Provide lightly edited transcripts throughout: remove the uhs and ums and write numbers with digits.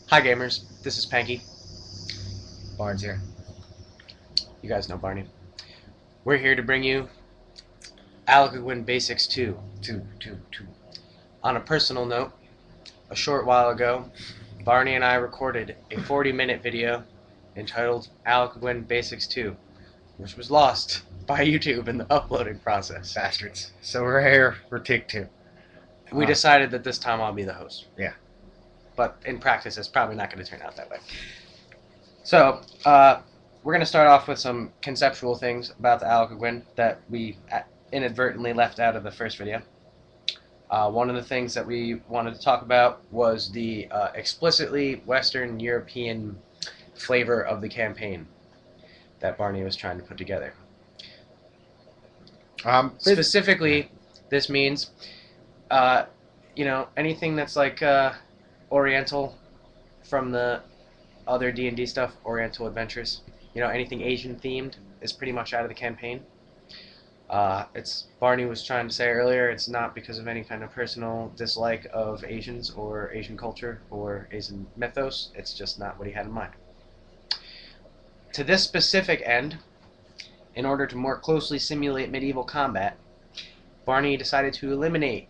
Hi gamers, this is Panke. Barnes here. You guys know Barney. We're here to bring you Aeluqygwen Basics 2. Two. On a personal note, a short while ago, Barney and I recorded a 40-minute video entitled Aeluqygwen Basics 2, which was lost by YouTube in the uploading process. Bastards. So we're here for take two. We decided that this time I'll be the host. Yeah. But in practice, it's probably not going to turn out that way. So, we're going to start off with some conceptual things about the Aeluqygwen that we inadvertently left out of the first video. One of the things that we wanted to talk about was the explicitly Western European flavor of the campaign that Barney was trying to put together. Specifically, this means, anything that's like Oriental from the other D&D stuff, Oriental Adventures. Anything Asian themed is pretty much out of the campaign. It's Barney was trying to say earlier, it's not because of any kind of personal dislike of Asians or Asian culture or Asian mythos. It's just not what he had in mind. To this specific end, in order to more closely simulate medieval combat, Barney decided to eliminate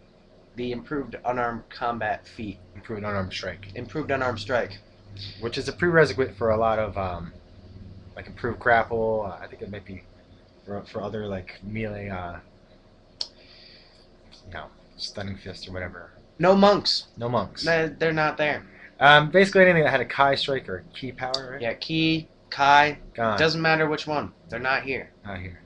the improved unarmed combat feat. Improved unarmed strike. Improved unarmed strike. Which is a prerequisite for a lot of like improved grapple. I think it might be for other like melee, stunning fist or whatever. No monks. No monks. They're not there. Basically anything that had a Kai strike or a key power, right? Yeah, Ki, Kai, Gone. doesn't matter which one. They're not here. Not here.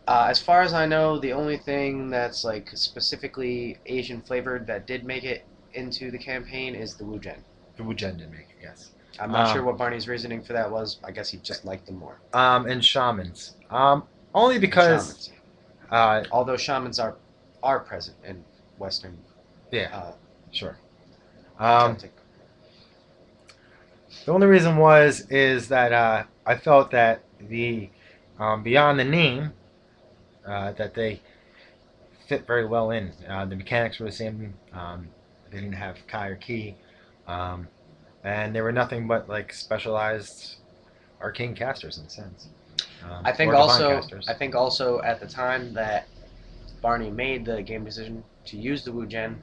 As far as I know, the only thing that's like specifically Asian flavored that did make it into the campaign is the Wujen. The Wujen did make it, yes. I'm not sure what Barney's reasoning for that was. I guess he just liked them more. And shamans. Only because although shamans are present in Western. Yeah. Sure. Celtic. The only reason is that I felt that the beyond the name that they fit very well in. The mechanics were the same. They didn't have Kai or Ki, and they were nothing but like specialized arcane casters in a sense. I think also at the time that Barney made the game decision to use the Wujen,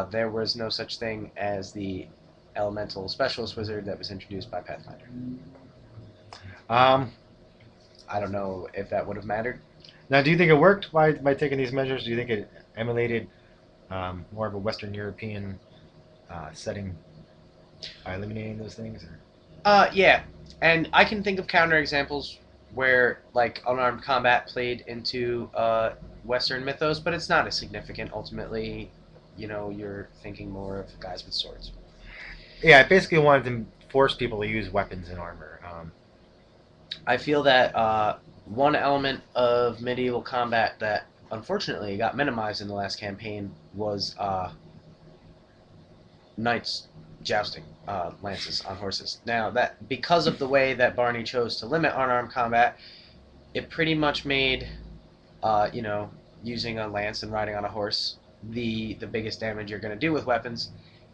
there was no such thing as the elemental specialist wizard that was introduced by Pathfinder. I don't know if that would have mattered. Now, do you think it worked by taking these measures? Do you think it emulated more of a Western European setting by eliminating those things? Or? Yeah, and I can think of counterexamples where like unarmed combat played into Western mythos, but it's not as significant. Ultimately, you're thinking more of guys with swords. Yeah, I basically wanted to force people to use weapons and armor. I feel that one element of medieval combat that unfortunately got minimized in the last campaign was knights jousting lances on horses. Now, that because of the way that Barney chose to limit unarmed combat, it pretty much made using a lance and riding on a horse the biggest damage you're going to do with weapons,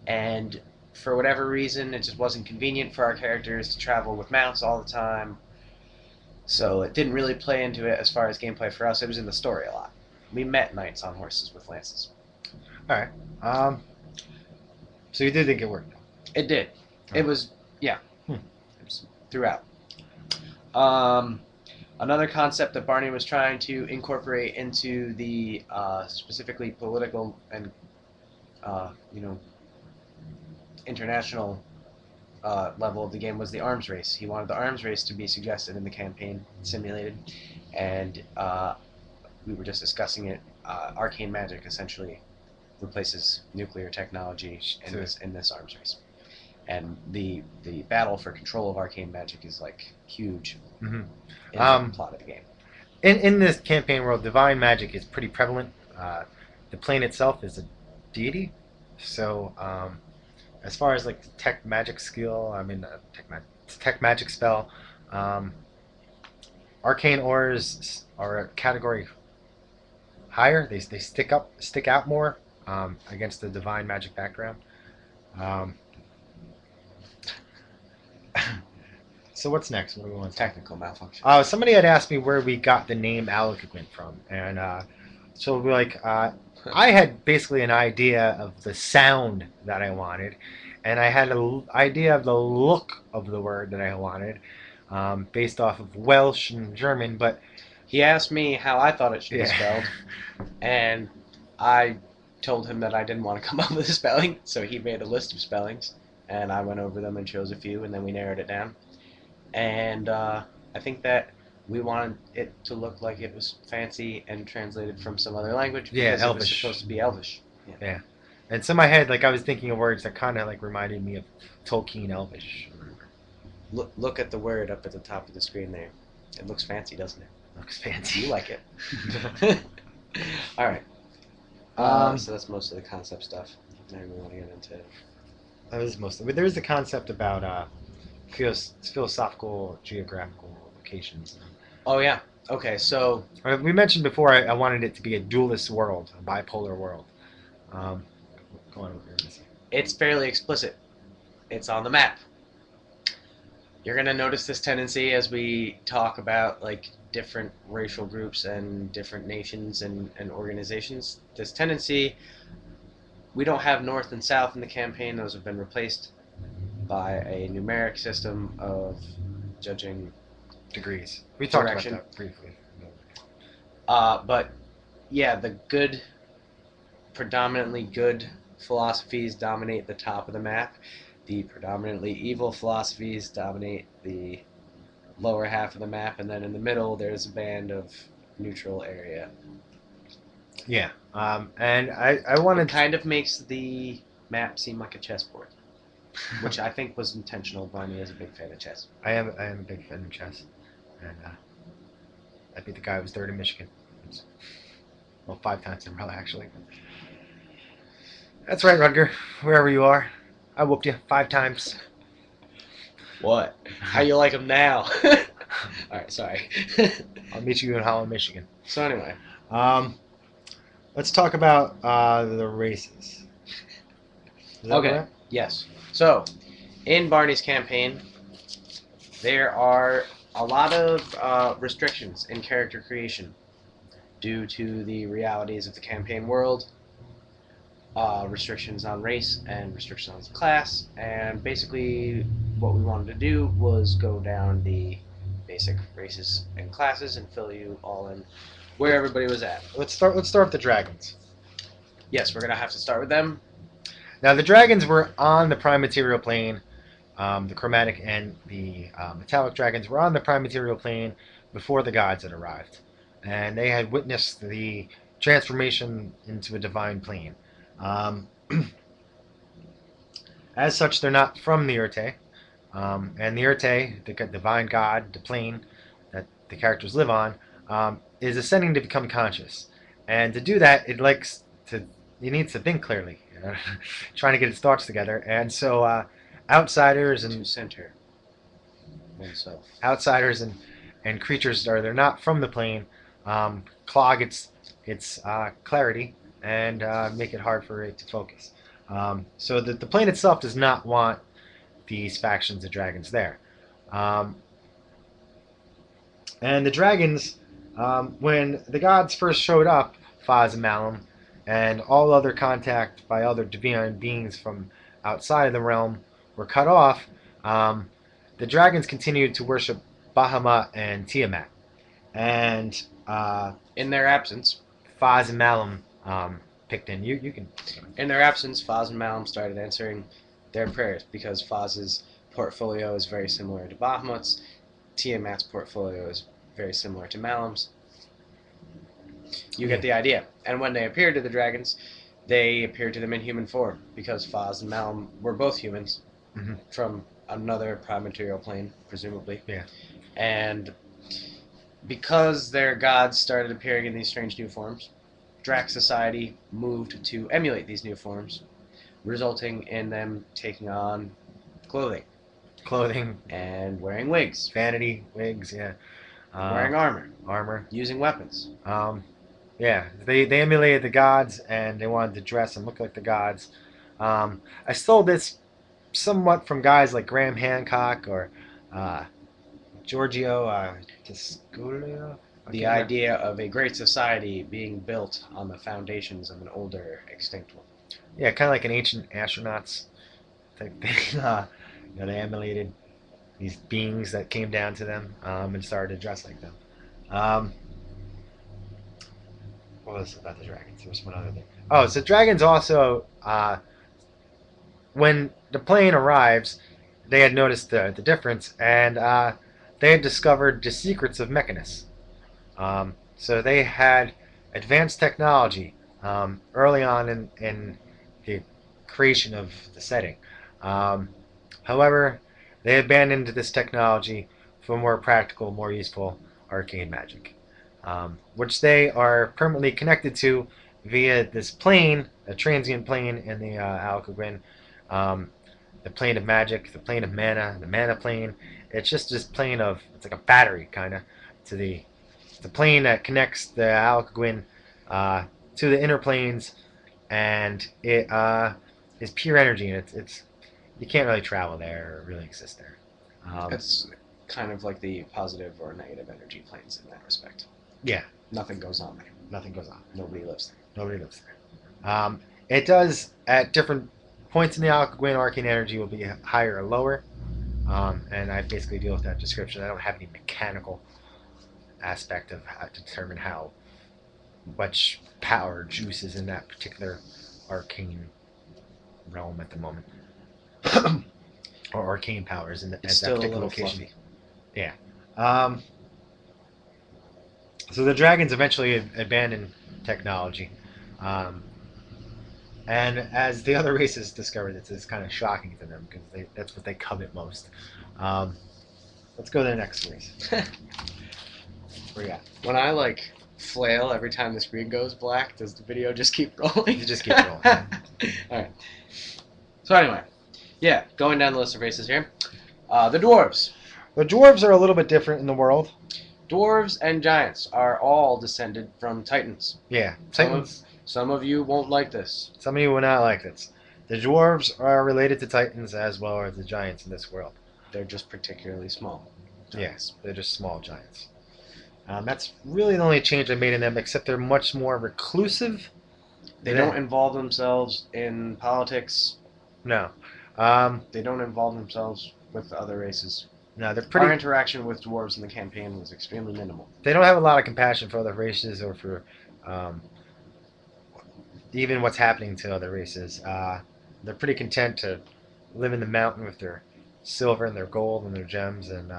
and for whatever reason it just wasn't convenient for our characters to travel with mounts all the time, so it didn't really play into it as far as gameplay for us. It was in the story a lot. We met knights on horses with lances. All right. So you did think it worked? It did. Oh. It was, yeah. It was throughout. Another concept that Barney was trying to incorporate into the specifically political and international level of the game was the arms race. He wanted the arms race to be suggested in the campaign, simulated, and we were just discussing it. Arcane magic essentially replaces nuclear technology in this arms race, and the battle for control of arcane magic is like huge in the plot of the game. In this campaign world, divine magic is pretty prevalent. The plane itself is a deity, so as far as like the tech magic skill, tech magic spell, arcane ores are a category higher. They stick out more against the divine magic background. So what's next? What do we want to talk Technical malfunction. Somebody had asked me where we got the name Aeluqygwen from, and so we're like, I had basically an idea of the sound that I wanted, and I had an idea of the look of the word that I wanted, based off of Welsh and German. But He asked me how I thought it should be yeah, spelled, and I told him that I didn't want to come up with a spelling, so he made a list of spellings, and I went over them and chose a few, and then we narrowed it down. And I think that we wanted it to look like it was fancy and translated from some other language yeah, because it was Elvish. supposed to be Elvish. Yeah, and so in my head, like I was thinking of words that kind of like reminded me of Tolkien Elvish. Look at the word up at the top of the screen there. It looks fancy, doesn't it? Looks fancy. You like it. All right. So that's most of the concept stuff. Now we want to get into. That is mostly. But there is the concept about philosophical geographical locations. Oh yeah. Okay. So We mentioned before I wanted it to be a dualist world, a bipolar world. Um, go on. What you're gonna say. it's fairly explicit. It's on the map. You're gonna notice this tendency as we talk about like different racial groups and different nations and organizations. This tendency. We don't have North and South in the campaign. Those have been replaced by a numeric system of judging Degrees. We talked direction. about that briefly. But yeah, the good, predominantly good philosophies dominate the top of the map. The predominantly evil philosophies dominate the lower half of the map, and then in the middle there's a band of neutral area. Yeah. And I It wanted. kind of makes the map seem like a chessboard, which I think was intentional. Barney is a big fan of chess. I am a big fan of chess, and I beat the guy who was third in Michigan. Well, 5 times in a row actually. That's right, Rutger. Wherever you are, I whooped you 5 times. What? How you like them now? All right, sorry. I'll meet you in Holland, Michigan. So anyway, Let's talk about the races. Is that okay, right? yes. So, in Barney's campaign, there are a lot of restrictions in character creation due to the realities of the campaign world, restrictions on race and restrictions on class, and basically what we wanted to do was go down the basic races and classes and fill you all in where everybody was at. Let's start with the dragons. Yes, we're gonna have to start with them. Now the dragons were on the prime material plane. The chromatic and the metallic dragons were on the prime material plane before the gods had arrived, and they had witnessed the transformation into a divine plane. As such, they're not from the Urte, and the Urte, the divine god, the plane that the characters live on, is ascending to become conscious. And to do that, it needs to think clearly, trying to get its thoughts together. And so outsiders To and center oneself. and creatures they're not from the plane clog its clarity and make it hard for it to focus. So the plane itself does not want these factions of dragons there. And the dragons, when the gods first showed up, Faz and Malum, and all other contact by other divine beings from outside of the realm were cut off, the dragons continued to worship Bahamut and Tiamat. And In their absence, Faz and Malum picked in. You can. Faz and Malum started answering their prayers because Faz's portfolio is very similar to Bahamut's. Tiamat's portfolio is very similar to Malum's. You get the idea. And when they appeared to the dragons, they appeared to them in human form because Faz and Malum were both humans from another prime material plane, presumably. Yeah. And because their gods started appearing in these strange new forms, Drac society moved to emulate these new forms, resulting in them taking on clothing and wearing wigs, vanity, wigs, yeah. wearing Armor. using weapons. Yeah, they emulated the gods and they wanted to dress and look like the gods. I stole this somewhat from guys like Graham Hancock or Giorgio Tisculio. The idea of a great society being built on the foundations of an older, extinct one. Yeah, kind of like an ancient astronauts type thing. They emulated these beings that came down to them and started to dress like them. Um, what was it about the dragons? There was one other thing. Oh, so dragons also, when the plane arrives, they had noticed the difference, and they had discovered the secrets of Mechanus. So they had advanced technology early on in the creation of the setting. Um, However, they abandoned this technology for more practical, more useful arcane magic, which they are permanently connected to via this plane, a transient plane in the Aeluqygwen, um, the plane of magic, the plane of mana, the mana plane. It's just this plane of, it's like a battery kind of to the plane that connects the Aeluqygwen to the inner planes, and it is pure energy, and it's you can't really travel there or really exist there. It's kind of like the positive or negative energy planes in that respect. Yeah, Nothing goes on there. nothing goes on. Nobody lives there. Nobody lives there. It does at different points in the Aeluqygwen, arcane energy will be higher or lower, and I basically deal with that description. I don't have any mechanical aspect of how to determine how much power juice is in that particular arcane realm at the moment. Or arcane powers in It's that still a particular little location. fluffy. Yeah. So the dragons eventually abandon technology, um, and as the other races discovered, it's kind of shocking to them because that's what they covet most. Um, let's go to the next race. Where you at? When I like flail every time the screen goes black, does the video just keep rolling? You just keep rolling. Yeah. All right. So anyway, yeah, going down the list of races here. The dwarves. The dwarves are a little bit different in the world. Dwarves and giants are all descended from titans. Yeah, Some Titans. some of you won't like this. Some of you will not like this. The dwarves are related to Titans as well as the giants in this world. They're just particularly small. Yes, they're just small giants. That's really the only change I made in them, except they're much more reclusive. They don't involve themselves in politics. No. They don't involve themselves with the other races. No, they're Our pretty. interaction with dwarves in the campaign was extremely minimal. They don't have a lot of compassion for other races or for um, even what's happening to other races. They're pretty content to live in the mountain with their silver and their gold and their gems and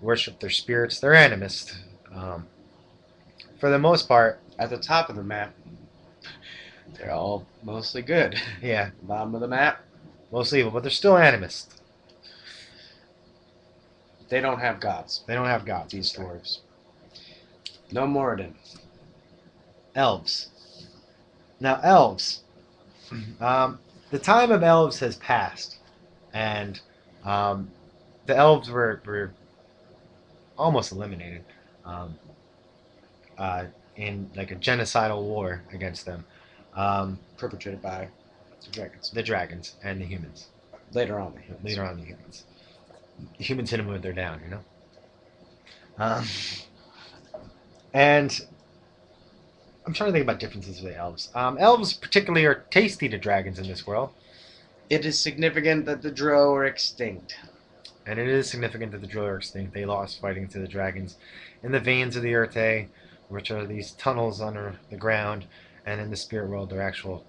worship their spirits. They're animists. For the most part, At the top of the map, they're all mostly good. yeah, Bottom of the map, mostly evil, but they're still animists. they don't have gods. They don't have gods. These dwarves. No Moradin. Elves. Now, elves. The time of elves has passed, and the elves were almost eliminated in like a genocidal war against them. Perpetrated by the dragons. The dragons and the humans. Later on, the humans. Later on, the humans. The humans hit them when they're down, you know. And I'm trying to think about differences with the elves. Elves particularly are tasty to dragons in this world, It is significant that the drow are extinct. and it is significant that the Drow are extinct. They lost fighting to the dragons in the veins of the Earthe, which are these tunnels under the ground, and in the spirit world, they're actual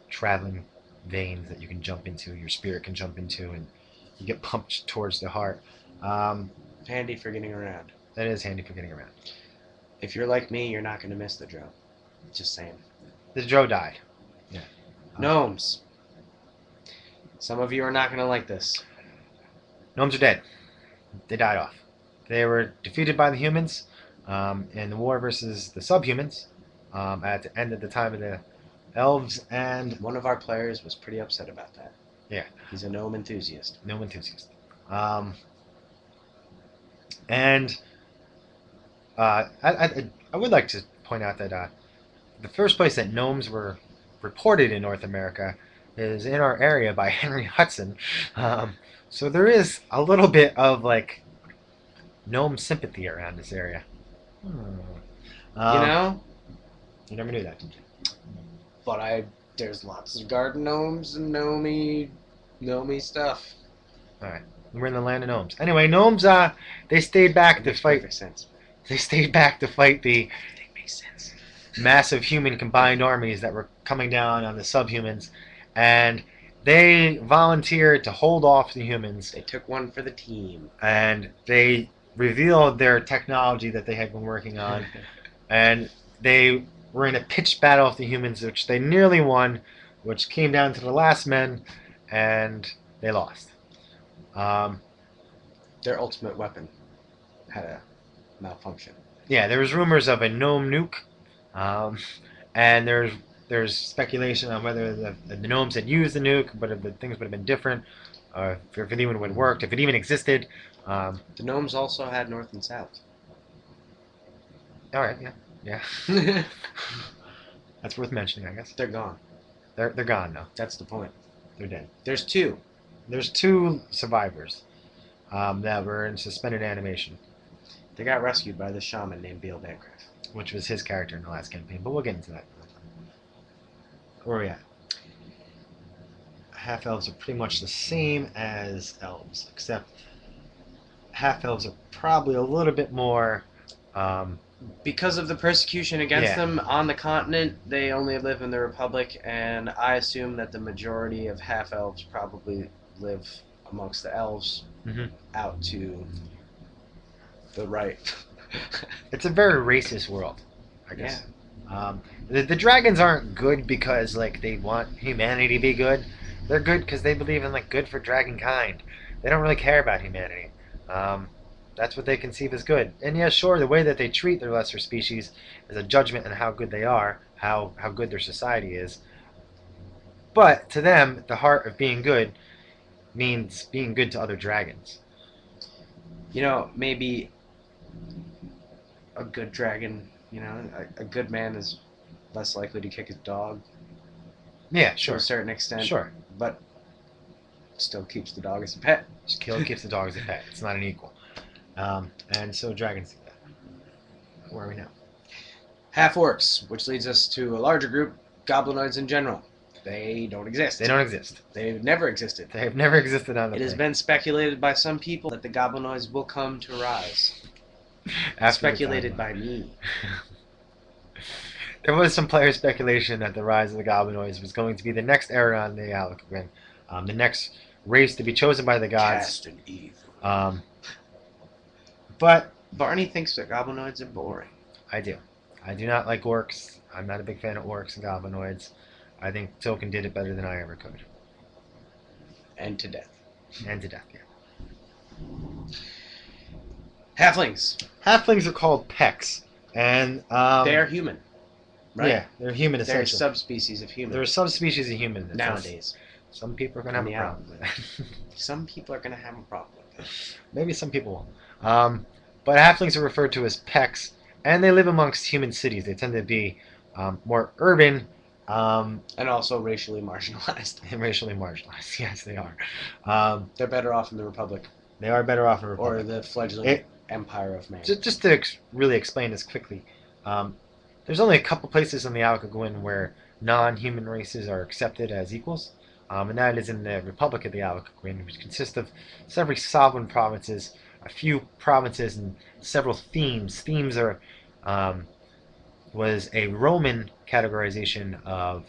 traveling veins that you can jump into. Your spirit can jump into, and you get pumped towards the heart. Handy for getting around. That is handy for getting around. If you're like me, you're not going to miss the drow. Just saying. The Drow died. Yeah. Gnomes. Some of you are not going to like this. Gnomes are dead. They died off. They were defeated by the humans in the war versus the subhumans at the end of the time of the elves, and One of our players was pretty upset about that. yeah, He's a gnome enthusiast. gnome enthusiast. And I would like to point out that the first place that gnomes were reported in North America is in our area by Henry Hudson. So there is a little bit of like gnome sympathy around this area. Hmm. You Um, know, you never knew that, did you? but there's lots of garden gnomes and gnomey stuff. All right, we're in the land of gnomes. Anyway, gnomes they stayed back It to makes fight. perfect sense. They stayed back to fight the Everything makes sense. massive human combined armies that were coming down on the subhumans, and they volunteered to hold off the humans, They took one for the team. and they revealed their technology that they had been working on, and they were in a pitched battle with the humans, which they nearly won, which came down to the last men, and they lost. Um, Their ultimate weapon had a malfunction. yeah, there was rumors of a gnome nuke, um, and there's speculation on whether the gnomes had used the nuke, but if the things would have been different, if it even would have worked, if it even existed. The gnomes also had north and south. All right, yeah, that's worth mentioning, I guess. They're gone. They're gone now. That's the point. They're dead. There's two. There's two survivors that were in suspended animation, They got rescued by this shaman named Beal Bancroft. which was his character in the last campaign, but we'll get into that. Where are we at? Half elves are pretty much the same as elves, except half elves are probably a little bit more. Because of the persecution against Yeah. them on the continent, they only live in the Republic, and I assume that the majority of half elves probably live amongst the elves Mhm. out to the right. It's a very racist world, I guess. The dragons aren't good because like they want humanity to be good. They're good because they believe in like good for dragon kind. They don't really care about humanity. That's what they conceive as good. And yeah, sure, the way that they treat their lesser species is a judgment on how good they are, how good their society is. But to them, the heart of being good means being good to other dragons. You know, maybe a good dragon, a good man is less likely to kick his dog Yeah, to sure, a certain extent, sure. but still keeps the dog as a pet. Just kill keeps the dog as a pet. It's not an equal. And so dragons do that. Where are we now? Half orcs, which leads us to a larger group, goblinoids in general. They don't exist. They don't exist. They've never existed. They have never existed on the It has plane. been speculated by some people that the goblinoids will come to rise. After Speculated the by me. There was some player speculation that the rise of the goblinoids was going to be the next era on the Aeluqygwen, the next race to be chosen by the gods. Cast and evil. But Barney thinks that goblinoids are boring. I do. I do not like orcs. I'm not a big fan of orcs and goblinoids. I think Tolkien did it better than I ever could. And to death. And to death, yeah. Halflings. Halflings are called pecks. And They are human. Right? yeah, they're human They're essentially. subspecies of human. They're a subspecies of human. Nowadays. Some people are going to have a Yeah. problem with that. Some people are going to have a problem with this. Maybe some people won't. But halflings are referred to as pecks, and they live amongst human cities. They tend to be more urban And also racially marginalized. and racially marginalized. Yes, they are. They're better off in the Republic. They are better off in a Or republic. the fledgling It- Empire of Man. Just to really explain this quickly, there's only a couple places in the Aeluqygwen where non-human races are accepted as equals, and that is in the Republic of the Aeluqygwen, which consists of several sovereign provinces, a few provinces, and several themes. Themes are was a Roman categorization of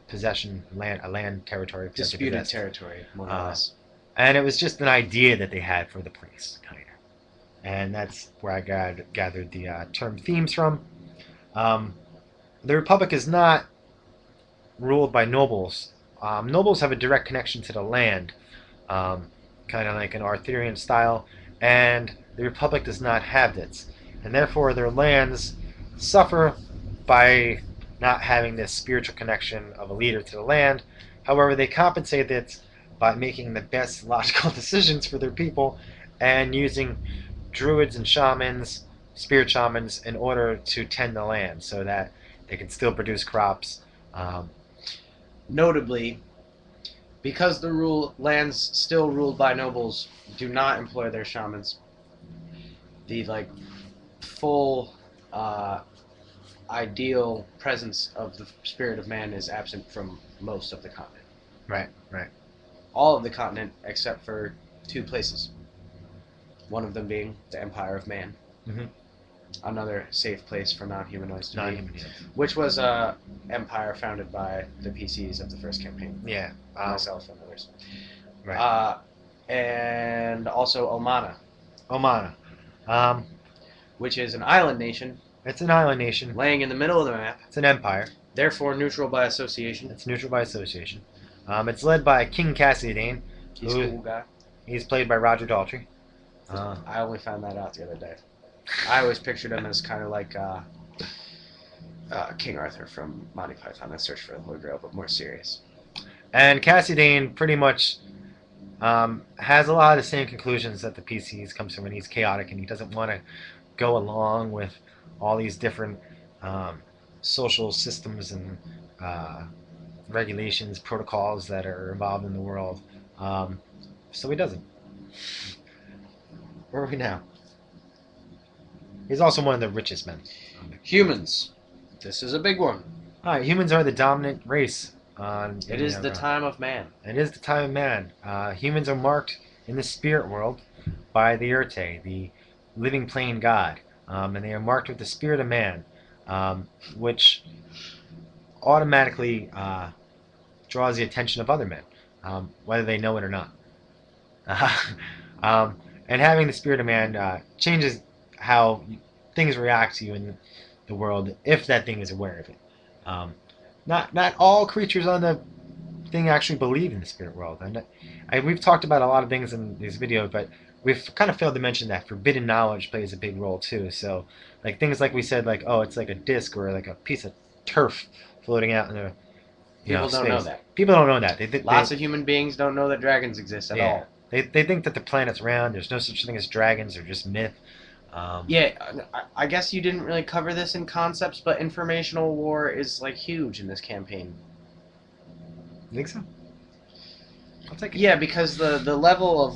possession, land territory. that they Disputed possessed. territory, more or Uh, less. And it was just an idea that they had for the place, kind of. And that's where I gathered the term themes from. The Republic is not ruled by nobles. Nobles have a direct connection to the land, kind of like an Arthurian style, and the Republic does not have this. And therefore, their lands suffer by not having this spiritual connection of a leader to the land. However, they compensate it by making the best logical decisions for their people and using druids and shamans, spirit shamans, in order to tend the land so that they can still produce crops. Notably, Because the lands still ruled by nobles do not employ their shamans, the like full ideal presence of the spirit of man is absent from most of the continent. Right, right. All of the continent except for 2 places. One of them being the Empire of Man. Mm-hmm. Another safe place for non-humanoids to Non-human be. beings. Which was a empire founded by the PCs of the first campaign. Yeah. Myself and others. Right. And also Omana. Omana. Which is an island nation. It's an island nation. Laying in the middle of the map. It's an empire. Therefore neutral by association. It's neutral by association. It's led by King Cassiodane. He's a cool guy. He's played by Roger Daltrey. I only found that out the other day. I always pictured him as kind of like King Arthur from Monty Python and Search for the Holy Grail, but more serious. And Cassiodane pretty much has a lot of the same conclusions that the PCs comes from, and he's chaotic, and he doesn't want to go along with all these different social systems and regulations, protocols that are involved in the world. So he doesn't. Where are we now? He's also one of the richest men. Humans. This is a big one. Alright, humans are the dominant race. It is the time of man. It is the time of man. Humans are marked in the spirit world by the Urte, the living plane god. And they are marked with the spirit of man, which automatically draws the attention of other men, whether they know it or not. And having the spirit of man changes how things react to you in the world if that thing is aware of it. Not all creatures on the thing actually believe in the spirit world. And we've talked about a lot of things in this video, but we've kind of failed to mention that forbidden knowledge plays a big role too. So, like things like we said, like it's like a disc or like a piece of turf floating out in the People don't know that. People don't know that. Lots of human beings don't know that dragons exist at all. They think that the planet's round. There's no such thing as dragons. They're just myth. I guess you didn't really cover this in concepts, but informational war is like huge in this campaign. You think so? I'll take it. Yeah, because the level of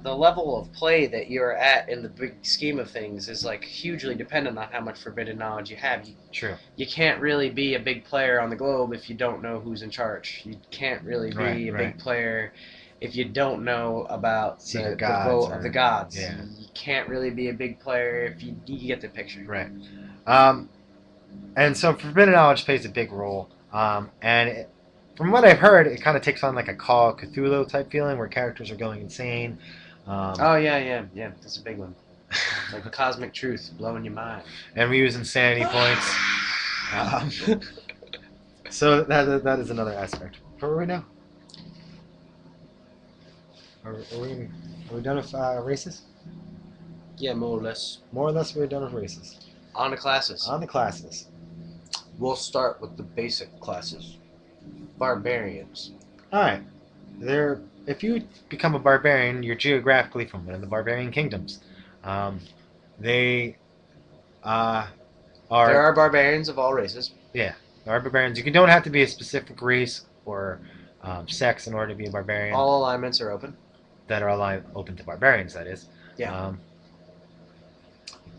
the level of play that you're at in the big scheme of things is like hugely dependent on how much forbidden knowledge you have. True. You can't really be a big player on the globe if you don't know who's in charge. You can't really be a big player if you don't know about the vote of the gods. Yeah. You can't really be a big player if you get the picture. Right. And so forbidden knowledge plays a big role. From what I've heard, it kind of takes on like a Call of Cthulhu type feeling where characters are going insane. Yeah. That's a big one. Like cosmic truth blowing your mind. And we use insanity points. So that is another aspect. Where are we now? Are we done with races? Yeah, more or less. More or less, we're done with races. On to classes. On the classes. We'll start with the basic classes. Barbarians. Alright. If you become a barbarian, you're geographically from one of the barbarian kingdoms. There are barbarians of all races. Yeah, there are barbarians. You don't have to be a specific race or sex in order to be a barbarian. All alignments are open. That are open to barbarians, that is. Yeah.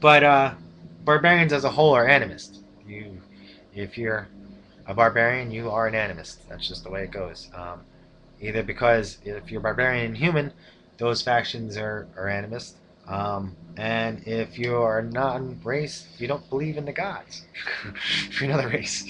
But barbarians as a whole are animists. If you're a barbarian, you are an animist. That's just the way it goes. Either because if you're barbarian and human, those factions are animist. And if you're non-race, you don't believe in the gods. If you're another race.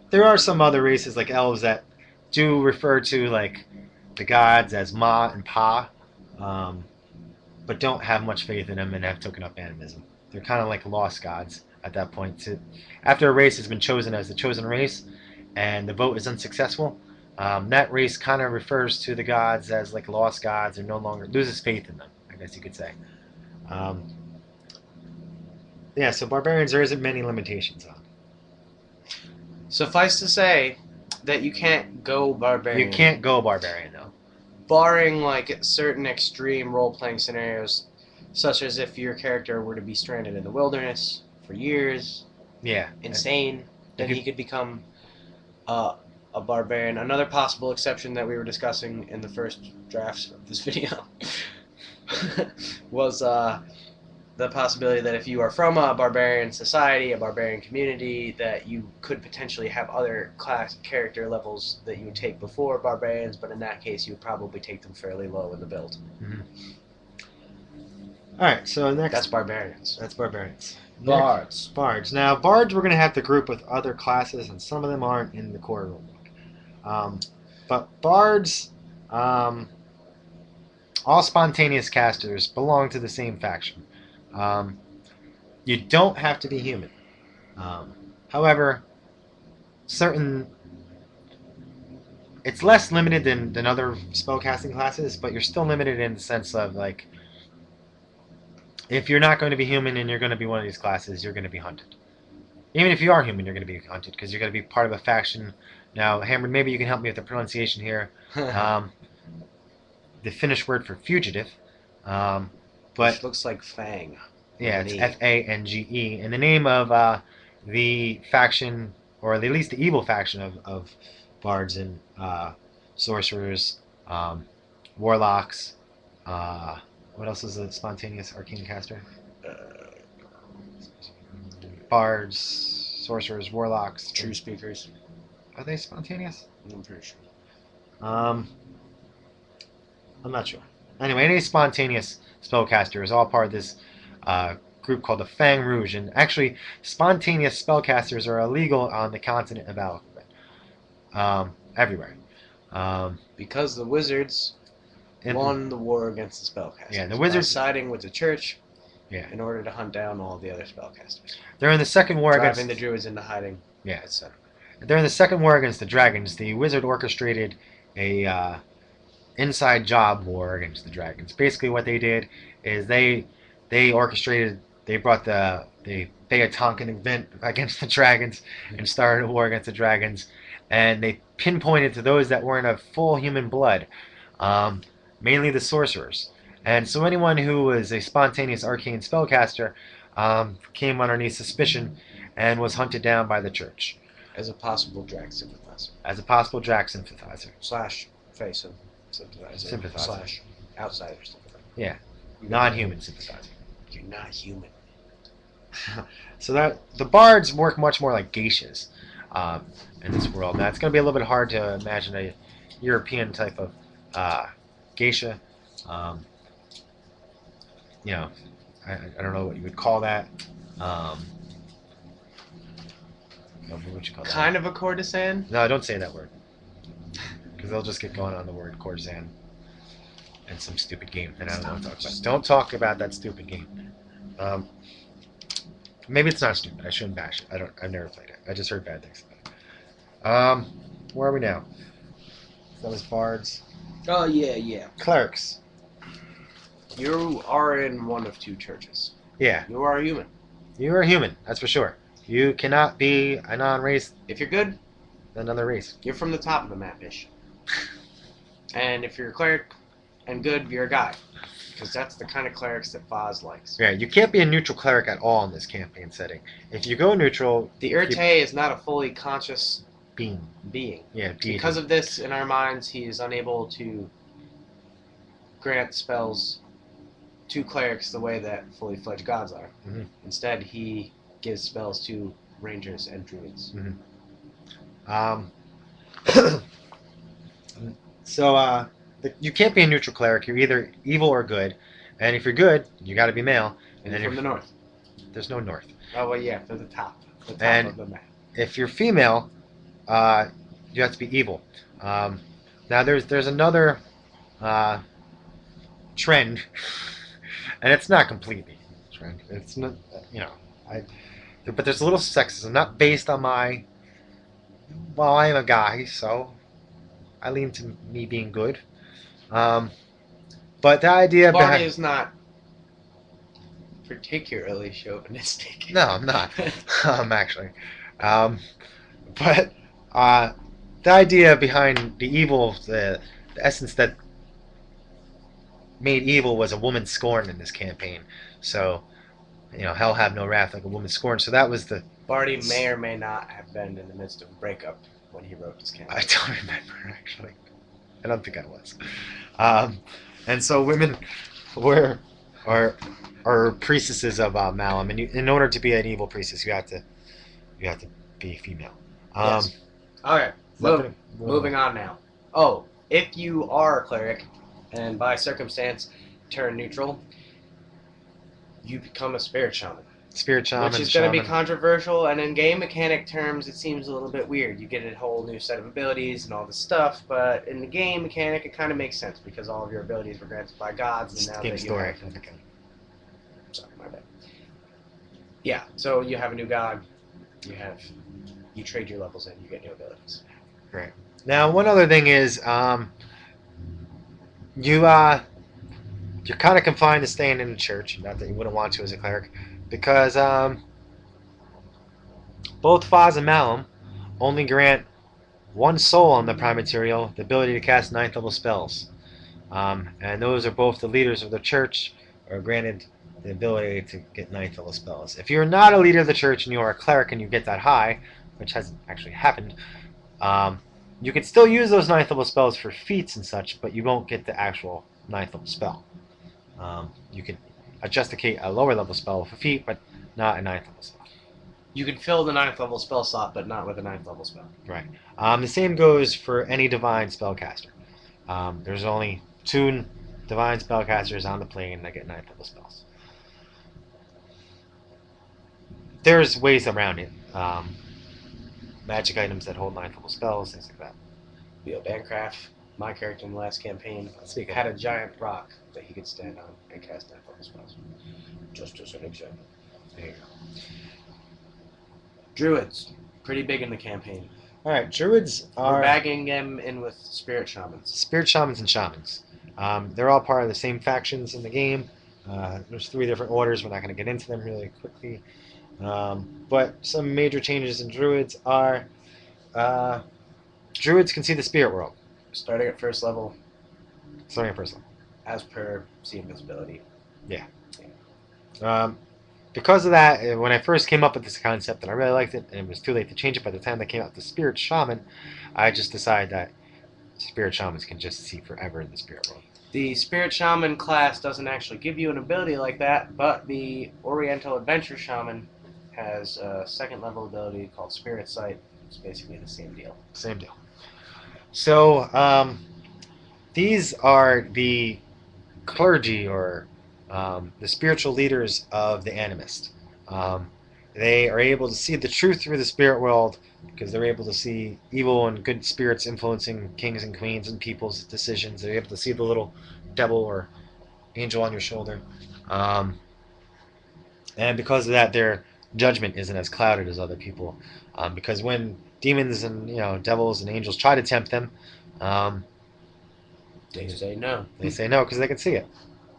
There are some other races like elves that do refer to like the gods as Ma and Pa, but don't have much faith in them and have taken up animism. They're kind of like lost gods at that point. After a race has been chosen as the chosen race and the vote is unsuccessful, that race kind of refers to the gods as like lost gods or no longer loses faith in them, I guess you could say. Yeah, so barbarians there isn't many limitations on. Suffice to say that you can't go barbarian. You can't go barbarian though. Barring like certain extreme role-playing scenarios, such as if your character were to be stranded in the wilderness for years, yeah, insane, then he could become a barbarian. Another possible exception that we were discussing in the first drafts of this video was the possibility that if you are from a barbarian society, a barbarian community, that you could potentially have other class character levels that you would take before barbarians, but in that case you would probably take them fairly low in the build. Mm-hmm. All right, so next. That's barbarians. That's barbarians. Bards. Bards. Now, bards we're going to have to group with other classes, and some of them aren't in the core rulebook. But bards, all spontaneous casters belong to the same faction. You don't have to be human. However, it's less limited than other spellcasting classes, but you're still limited in the sense of, like, if you're not going to be human and you're going to be one of these classes, you're going to be hunted. Even if you are human, you're going to be hunted because you're going to be part of a faction. Now, Hammer, maybe you can help me with the pronunciation here. The Finnish word for fugitive. But which looks like fang. Yeah, it's Fange. And the name of the faction, or at least the evil faction of bards and sorcerers, warlocks, what else is a spontaneous arcane caster? Bards, sorcerers, warlocks. True speakers. Are they spontaneous? I'm pretty sure. I'm not sure. Anyway, any spontaneous spellcaster is all part of this group called the Fang Rouge. And actually, spontaneous spellcasters are illegal on the continent of Aeluqygwen. Everywhere. Because the wizards won the war against the spellcasters. Yeah, the wizards siding with the church. Yeah. In order to hunt down all the other spellcasters. During the second war driving the druids into hiding. Yeah. Etc. During the second war against the dragons, the wizard orchestrated a inside job war against the dragons. Basically, what they did is they orchestrated. They brought the Tonkin event against the dragons and started a war against the dragons. And they pinpointed to those that weren't of full human blood. Mainly the sorcerers. And so anyone who was a spontaneous arcane spellcaster came underneath suspicion and was hunted down by the church. As a possible drag sympathizer. As a possible drag sympathizer. / face sympathizer. / outsider sympathizer. Yeah. Non-human sympathizer. You're not human. So that the bards work much more like geishas in this world. Now it's going to be a little bit hard to imagine a European type of geisha. You know, I don't know what you would call that. What would you call that? Kind of a courtesan? No, don't say that word. Because they'll just get going on the word courtesan and some stupid game that I don't want to talk about. Don't talk about that stupid game. Maybe it's not stupid. I shouldn't bash it. I've never played it. I just heard bad things about it. Where are we now? That was bards. Oh, yeah. Clerics. You are in one of two churches. Yeah. You are a human. You are human, that's for sure. You cannot be a non-race. If you're good, another race. You're from the top of the map-ish. And if you're a cleric and good, you're a guy. Because that's the kind of clerics that Foz likes. Yeah, you can't be a neutral cleric at all in this campaign setting. If you go neutral... The Urte is not a fully conscious being. Yeah, deity. Because of this, in our minds, he is unable to grant spells to clerics the way that fully fledged gods are. Mm-hmm. Instead, he gives spells to rangers and druids. Mm-hmm. So, you can't be a neutral cleric. You're either evil or good. And if you're good, you got to be male. And then from the north. There's no north. Oh, well, yeah, for the top. The top of the map. If you're female, you have to be evil. Now, there's another trend, and it's not completely a trend. It's not, but there's a little sexism, not based on my. Well, I am a guy, so I lean to me being good. But the idea Barney is not particularly chauvinistic. No, I'm not. Actually. But the idea behind the evil, the essence that made evil was a woman scorned in this campaign. So, hell have no wrath like a woman scorned. So that was the... Barty may or may not have been in the midst of a breakup when he wrote his campaign? I don't remember, actually. I don't think I was. Um, and so women were are priestesses of Malum, and in order to be an evil priestess, you have to be female. Yes. Okay. Moving on now. Oh, if you are a cleric, and by circumstance turn neutral, you become a spirit shaman. Spirit shaman, which is going to be controversial, and in game mechanic terms, it seems a little bit weird. You get a whole new set of abilities and all this stuff, but in the game mechanic, it kind of makes sense because all of your abilities were granted by gods, and now game that story. you have, sorry, my bad. Yeah, so you have a new god, you trade your levels in, you get new abilities. Right. Now, one other thing is, you're kind of confined to staying in the church. Not that you wouldn't want to as a cleric, because both Faz and Malum only grant one soul on the prime material the ability to cast 9th level spells. And those are both the leaders of the church are granted the ability to get 9th level spells. If you're not a leader of the church and you are a cleric and you get that high, which hasn't actually happened, you can still use those 9th level spells for feats and such, but you won't get the actual 9th level spell. You can adjusticate a lower level spell with a feat, but not a 9th level spell. You can fill the 9th level spell slot, but not with a 9th level spell. Right. The same goes for any divine spellcaster. There's only 2 divine spellcasters on the plane that get 9th level spells. There's ways around it. Magic items that hold 9th level spells, things like that. Bancraft, my character in the last campaign, had a giant rock that he could stand on and cast 9th level spells. Just as an example. There you go. Druids, pretty big in the campaign. Alright, druids are... We're bagging them in with spirit shamans. Spirit shamans and shamans. They're all part of the same factions in the game. There's 3 different orders. We're not going to get into them really quickly. But some major changes in druids are... druids can see the spirit world. Starting at first level. Starting at first level. As per see invisibility. Yeah. Because of that, when I first came up with this concept, and I really liked it, and it was too late to change it by the time they came out with the Spirit Shaman, I just decided that Spirit Shamans can just see forever in the spirit world. The Spirit Shaman class doesn't actually give you an ability like that, but the Oriental Adventure Shaman has a 2nd level ability called Spirit Sight. It's basically the same deal. Same deal. So, these are the clergy, or the spiritual leaders of the Animist. They are able to see the truth through the spirit world because they're able to see evil and good spirits influencing kings and queens and people's decisions. They're able to see the little devil or angel on your shoulder. And because of that, their judgment isn't as clouded as other people. Because when demons and devils and angels try to tempt them, they say no. They say no because they can see it.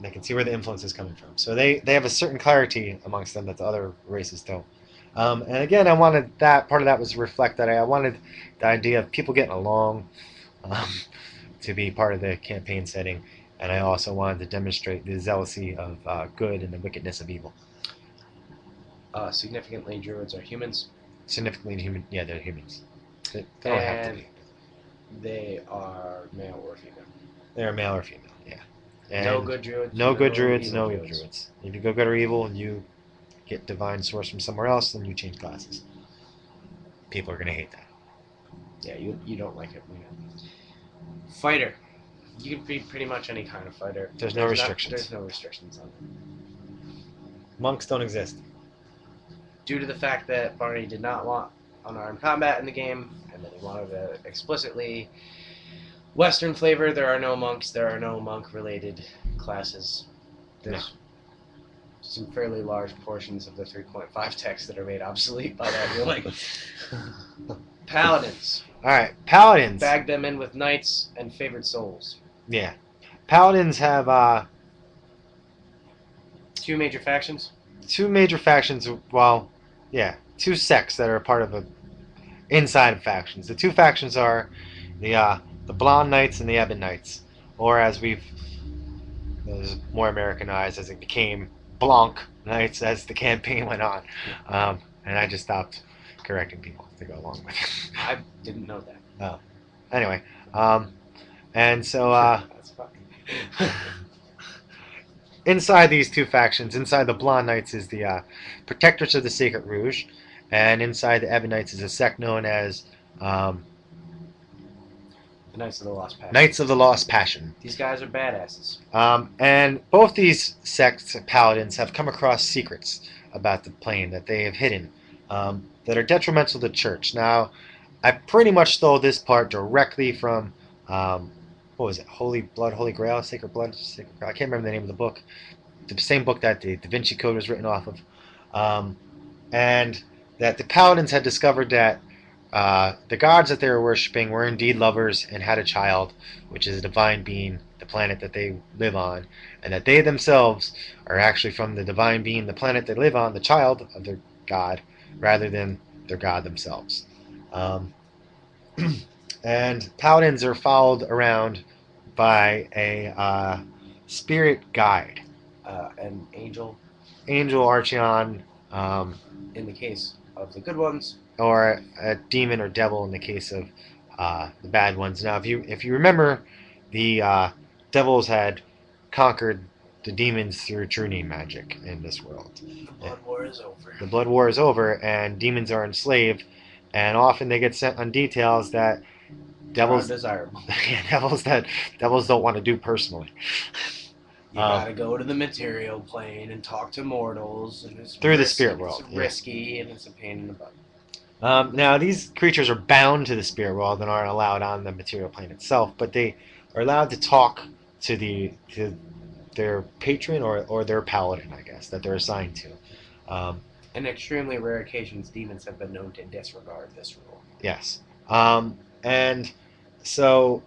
They can see where the influence is coming from. So they have a certain clarity amongst them that the other races don't. And again, I wanted that, part of that was to reflect that I wanted the idea of people getting along to be part of the campaign setting. And I also wanted to demonstrate the zealousy of good and the wickedness of evil. Significantly, druids are humans. Significantly human, yeah, they're humans. They don't have to be. They are male or female. They're male or female, yeah. And no good druids. No good druids, no evil druids. If you go good or evil and you get divine source from somewhere else, then you change classes. People are going to hate that. Yeah, you don't like it. Fighter. You can be pretty much any kind of fighter. There's no restrictions. There's no restrictions on it. Monks don't exist. Due to the fact that Barney did not want unarmed combat in the game, and that he wanted a explicitly Western flavor, there are no monks, there are no monk-related classes. There's some fairly large portions of the 3.5 text that are made obsolete by that ruling. Paladins. Alright, paladins. Bag them in with knights and favored souls. Yeah. Paladins have 2 major factions? 2 major factions, well, yeah, 2 sects that are part of the inside of factions. The 2 factions are the Blonde Knights and the Ebon Knights, or as it was more Americanized as it became Blanc Knights as the campaign went on. And I just stopped correcting people to go along with it. I didn't know that. Anyway, and so That's funny. inside these two factions, inside the Blonde Knights is the Protectors of the Sacred Rouge, and inside the Ebon Knights is a sect known as um, The Knights of the Lost Passion. Knights of the Lost Passion. These guys are badasses. And both these sects of paladins have come across secrets about the plane that they have hidden that are detrimental to the church. Now, I pretty much stole this part directly from, what was it, Holy Blood, Holy Grail, Sacred Blood, Sacred Grail? I can't remember the name of the book. The same book that the Da Vinci Code was written off of. And that the paladins had discovered that the gods that they were worshipping were indeed lovers and had a child, which is a divine being, the planet that they live on, and that they themselves are actually from the divine being, the planet they live on, the child of their god, rather than their god themselves. And paladins are followed around by a spirit guide, An angel, angel Archeon, in the case of the good ones. or a demon or devil in the case of the bad ones. Now, if you remember, the devils had conquered the demons through true name magic in this world. The blood war is over. The blood war is over, and demons are enslaved, and often they get sent on details that devils desirable. devils don't want to do personally. You gotta go to the material plane and talk to mortals, and it's through the spirit world. It's risky, and it's a pain in the butt. Now, these creatures are bound to the spirit world and aren't allowed on the material plane itself, but they are allowed to talk to their patron or their paladin, I guess, that they're assigned to. In extremely rare occasions, demons have been known to disregard this rule. Yes. And so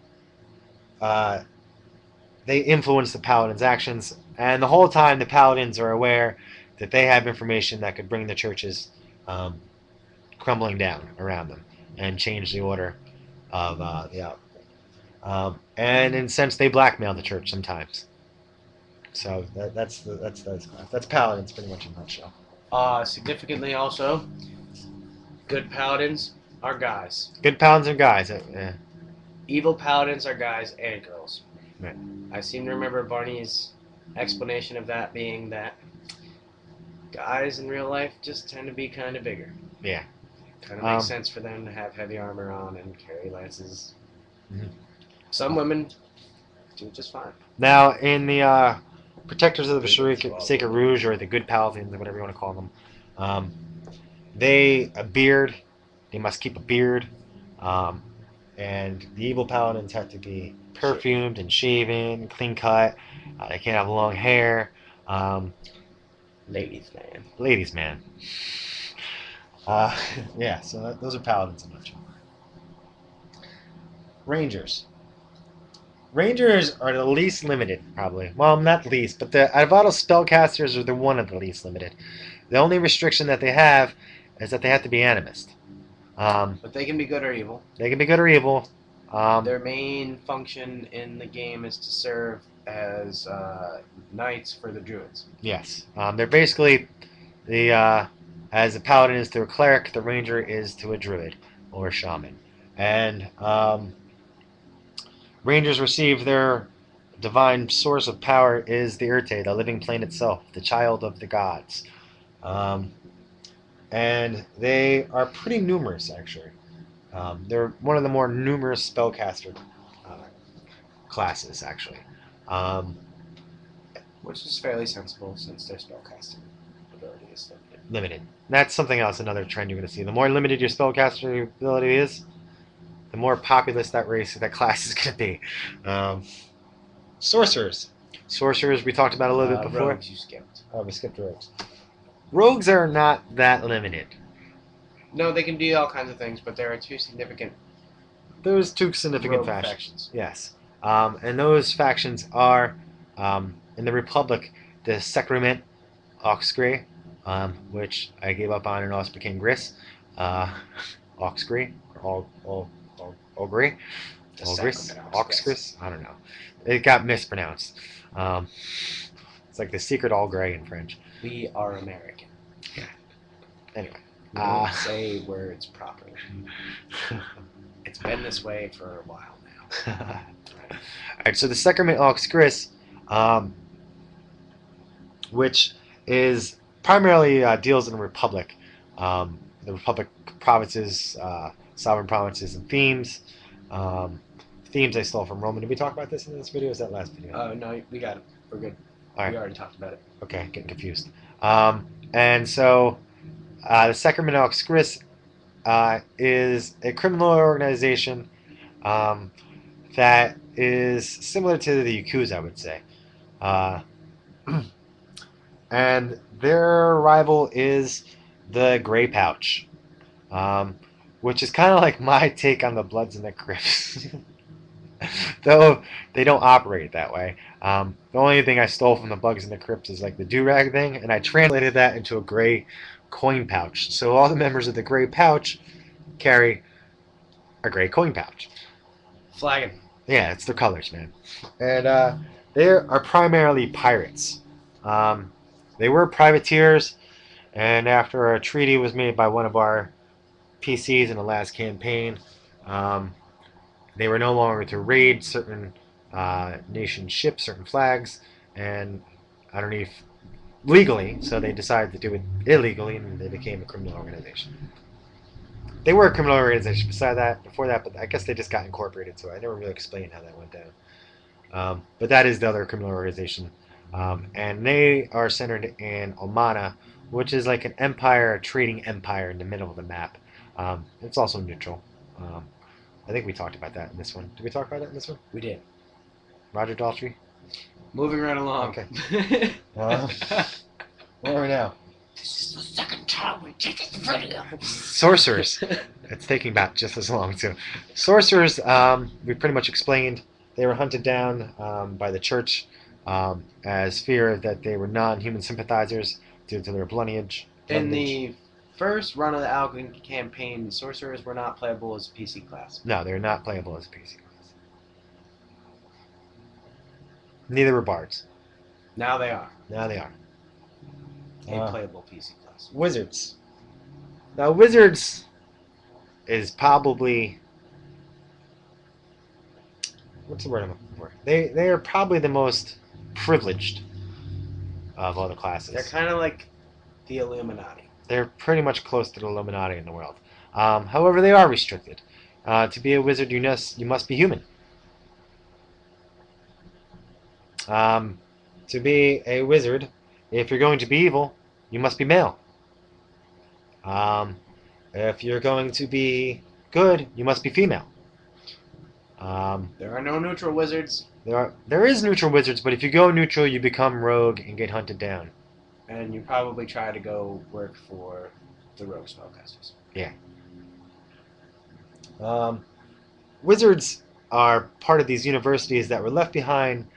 they influence the paladin's actions, and the whole time the paladins are aware that they have information that could bring the churches crumbling down around them and change the order of the outcome. And in a sense, they blackmail the church sometimes. So that's paladins pretty much in a nutshell. Significantly also, good paladins are guys. Good paladins are guys. Evil paladins are guys and girls. Right. I seem to remember Barney's explanation of that being that guys in real life just tend to be kind of bigger. Yeah. Kind of makes sense for them to have heavy armor on and carry lances. Mm-hmm. Some women do just fine. Now, in the Protectors of the Sacred Rouge, or the Good Paladins, or whatever you want to call them, they must keep a beard, and the evil paladins have to be perfumed and shaven, clean cut. They can't have long hair. Ladies man. Ladies man. Yeah, so those are paladins in a nutshell. Rangers. Rangers are the least limited, probably. Well, not least, but out of all the spellcasters, they're one of the least limited. The only restriction that they have is that they have to be animist. But they can be good or evil. They can be good or evil. Their main function in the game is to serve as knights for the druids. Yes. They're basically as a paladin is to a cleric, the ranger is to a druid or a shaman. And rangers receive their divine source of power is the Urte, the living plane itself, the child of the gods. And they are pretty numerous, actually. They're one of the more numerous spellcaster classes, actually. Which is fairly sensible since their spellcasting ability is limited. That's something else, another trend you're going to see. The more limited your spellcaster ability is, the more populous that class is going to be. Sorcerers. Sorcerers, we talked about a little bit before. Rogues you skipped. Oh, we skipped rogues. Rogues are not that limited. No, they can do all kinds of things, but there are two significant There's two significant rogue factions. Yes. And those factions are, in the Republic, the Sacrament Aeluqygwen, which I gave up on and also became Gris. Aeluqygwen, or Ogre. Ogris? Aeluqygwen? I don't know. It got mispronounced. It's like the secret all gray in French. We are American. Yeah. Anyway, We don't say words properly. It's been this way for a while now. All right, so the Sacrament Aeluqygwen, which is primarily deals in the Republic, the Republic provinces, sovereign provinces, and themes. Themes I stole from Roman. Did we talk about this in this video? Or was that last video? No, we got it. We're good. All right. We already talked about it. Okay, getting confused. And so the Sacrament Aeluqygwen is a criminal organization that is similar to the Yakuza, I would say. And their rival is the Gray Pouch, which is kind of like my take on the Bloods and the Crips. Though they don't operate that way. The only thing I stole from the Bloods and the Crips is like the do-rag thing, and I translated that into a gray coin pouch. So all the members of the Gray Pouch carry a gray coin pouch. Flagging. Yeah, it's their colors, man. And they are primarily pirates. They were privateers, and after a treaty was made by one of our PCs in the last campaign, they were no longer to raid certain nation ships, certain flags, and underneath legally, so they decided to do it illegally, and they became a criminal organization. They were a criminal organization before that, but I guess they just got incorporated, so I never really explained how that went down. But that is the other criminal organization. And they are centered in Omana, which is like an empire, a trading empire in the middle of the map. It's also neutral. I think we talked about that in this one. Did we talk about that in this one? We did. Roger Daltrey? Moving right along. Okay. Where are we now? This is the second time we did this video. Sorcerers. It's taking back just as long, too. Sorcerers, we pretty much explained. They were hunted down by the church as fear that they were non-human sympathizers due to their lineage. In the first run of the Aeluqygwen campaign, sorcerers were not playable as a PC class. No, they're not playable as a PC class. Neither were bards. Now they are. Now they are. A playable PC class. Wizards. Now, wizards is probably... What's the word I'm looking for? They are probably the most privileged of all the classes. They're kind of like the Illuminati. They're pretty much close to the Illuminati in the world. However, they are restricted. To be a wizard, you must be human. To be a wizard, if you're going to be evil, you must be male. If you're going to be good, you must be female. There are no neutral wizards. There is neutral wizards, but if you go neutral, you become rogue and get hunted down. And you probably try to go work for the rogue spellcasters. Yeah. Wizards are part of these universities that were left behind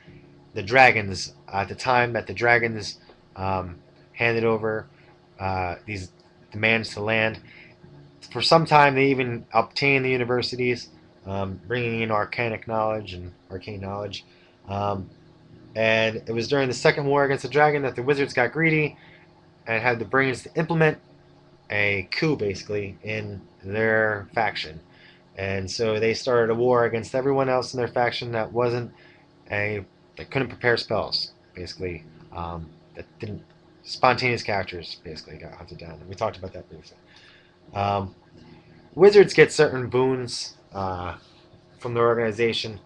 the dragons at the time that the dragons handed over these demands to land. For some time, they even obtained the universities, bringing in arcanic knowledge and arcane knowledge. And it was during the Second War against the Dragon that the wizards got greedy and had the brains to implement a coup, basically, in their faction. And so they started a war against everyone else in their faction that couldn't prepare spells, basically. That didn't... Spontaneous characters, basically, got hunted down. And we talked about that briefly. Wizards get certain boons from their organization.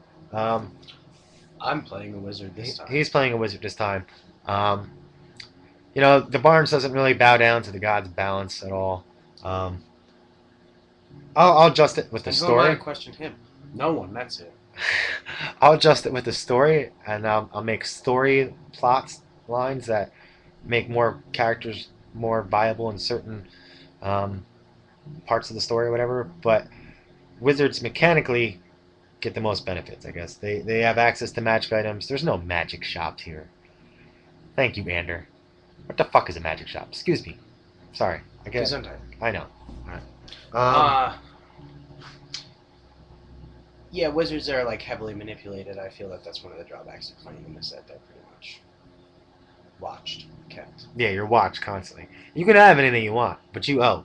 I'm playing a wizard this time. He's playing a wizard this time. The Barnes doesn't really bow down to the gods' balance at all. I'll adjust it with the story. I question him. No one. That's it. I'll adjust it with the story, and I'll make story plots lines that make more characters more viable in certain parts of the story or whatever. But wizards mechanically get the most benefits, I guess. They have access to magic items. There's no magic shop here. Thank you, Ander. What the fuck is a magic shop? Excuse me. Sorry. I guess. I know. Alright. Yeah, wizards are like heavily manipulated. I feel like that's one of the drawbacks of playing them, is that they're pretty much watched, kept. Yeah, you're watched constantly. You can have anything you want, but you owe.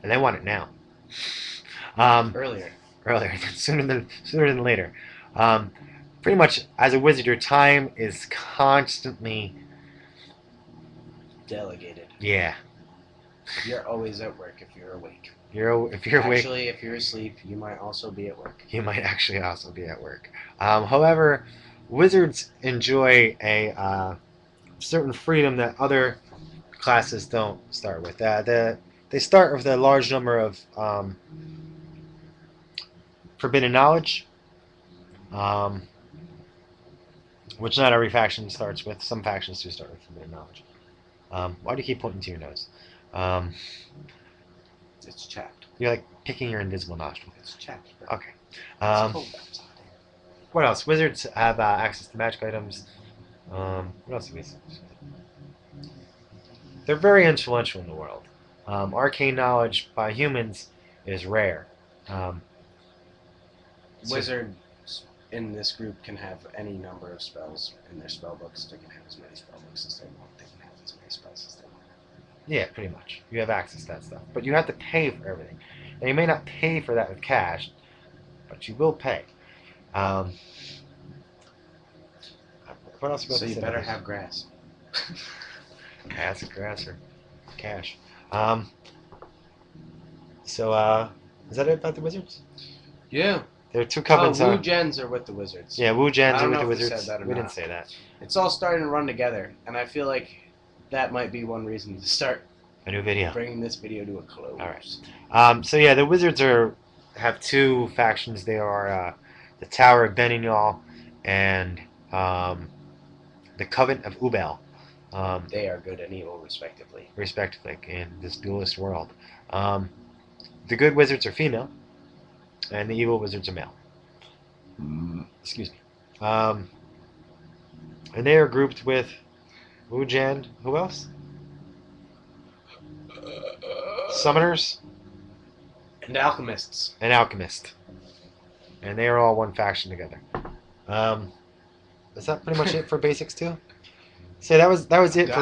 and they want it now. Um, Earlier. Earlier, sooner than later. Um, Pretty much, as a wizard, your time is constantly, Delegated. yeah. You're always at work if you're awake. If you're awake, Actually, if you're asleep, you might also be at work. you might actually also be at work. However, wizards enjoy a certain freedom that other classes don't start with. They start with a large number of forbidden knowledge, um, which not every faction starts with. Some factions do start with forbidden knowledge. Why do you keep pointing to your nose? It's chapped. You're like picking your invisible nostril. It's chapped. Bro. Okay. It's cold outside. What else? Wizards have access to magic items. What else do we see? They're very influential in the world. Arcane knowledge by humans is rare. Wizards in this group can have any number of spells in their spell books. They can have as many spell books as they want. They can have as many spells as they want. Yeah, pretty much. You have access to that stuff. But you have to pay for everything. And you may not pay for that with cash, but you will pay. What else? So you better have grass. Grass or cash. So, is that it about the wizards? Yeah. There are two covenants. Wu Gens are with the wizards. Yeah, Wu Gens I are don't with know the if we wizards. said that or We not. didn't say that. It's all starting to run together, and I feel like that might be one reason to start A new video. bringing this video to a close. All right. So yeah, the wizards have two factions. They are the Tower of Benignon and the Covenant of Ubel. They are good and evil, respectively. Respectively, in this duelist world. The good wizards are female, and the evil wizards are male. Excuse me. And they are grouped with Wu Jan. Who else? Summoners And alchemists. and Alchemist. And they are all one faction together. Is that pretty much it for basics too? So that was it for